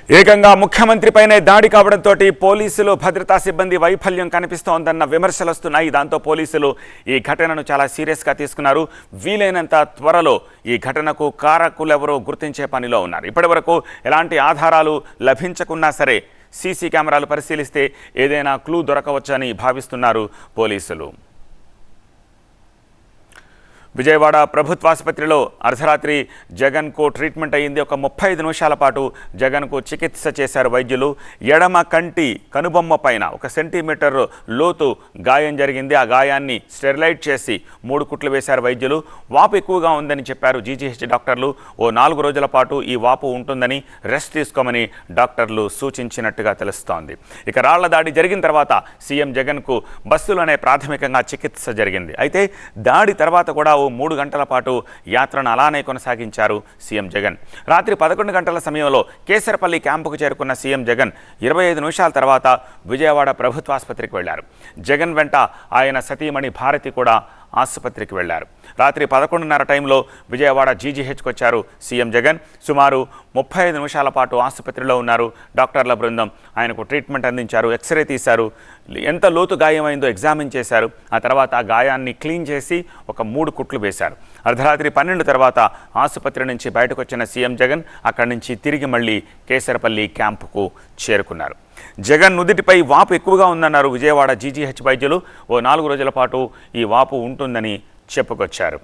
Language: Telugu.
ఏకంగా ముఖ్యమంత్రిపైనే దాడి కావడంతో పోలీసులు భద్రతా సిబ్బంది వైఫల్యం కనిపిస్తోందన్న విమర్శలు వస్తున్నాయి. దాంతో పోలీసులు ఈ ఘటనను చాలా సీరియస్గా తీసుకున్నారు. వీలైనంత త్వరలో ఈ ఘటనకు కారకులెవరో గుర్తించే పనిలో ఉన్నారు. ఇప్పటివరకు ఎలాంటి ఆధారాలు లభించకున్నా సరే సీసీ కెమెరాలు పరిశీలిస్తే ఏదైనా క్లూ దొరకవచ్చని భావిస్తున్నారు పోలీసులు. విజయవాడ ప్రభుత్వాసుపత్రిలో అర్ధరాత్రి జగన్కు ట్రీట్మెంట్ అయ్యింది. ఒక 35 నిమిషాల పాటు జగన్కు చికిత్స చేశారు వైద్యులు. ఎడమ కంటి కనుబొమ్మ పైన 1 సెంటీమీటర్ లోతు గాయం జరిగింది. ఆ గాయాన్ని స్టెరిలైట్ చేసి 3 కుట్లు వేశారు వైద్యులు. వాపు ఎక్కువగా ఉందని చెప్పారు జీజీహెచ్ డాక్టర్లు. ఓ 4 రోజుల పాటు ఈ వాపు ఉంటుందని రెస్ట్ తీసుకోమని డాక్టర్లు సూచించినట్టుగా తెలుస్తోంది. ఇక రాళ్ల దాడి జరిగిన తర్వాత సీఎం జగన్కు బస్సులోనే ప్రాథమికంగా చికిత్స జరిగింది. అయితే దాడి తర్వాత కూడా 3 గంటల పాటు యాత్రను అలానే కొనసాగించారు సీఎం జగన్. రాత్రి 11 గంటల సమయంలో కేసరపల్లి క్యాంపుకు చేరుకున్న సీఎం జగన్ 25 నిమిషాల తర్వాత విజయవాడ ప్రభుత్వాసుపత్రికి వెళ్లారు. జగన్ వెంట ఆయన సతీమణి భారతి కూడా ఆసుపత్రికి వెళ్లారు. రాత్రి 11:30 టైంలో విజయవాడ జీజీహెచ్కి వచ్చారు సీఎం జగన్. సుమారు 35 నిమిషాల పాటు ఆసుపత్రిలో ఉన్నారు. డాక్టర్ల బృందం ఆయనకు ట్రీట్మెంట్ అందించారు. ఎక్స్రే తీశారు. ఎంత లోతు గాయమైందో ఎగ్జామిన్ చేశారు. ఆ తర్వాత ఆ గాయాన్ని క్లీన్ చేసి ఒక 3 కుట్లు వేశారు. అర్ధరాత్రి 12 తర్వాత ఆసుపత్రి నుంచి బయటకు వచ్చిన సీఎం జగన్ అక్కడి నుంచి తిరిగి మళ్ళీ కేసరపల్లి క్యాంపుకు చేరుకున్నారు. జగన్ నుదిటిపై వాపు ఎక్కువగా ఉందన్నారు విజయవాడ జీజీహెచ్ వైద్యులు. ఓ 4 రోజుల పాటు ఈ వాపు ఉంటుందని చెప్పుకొచ్చారు.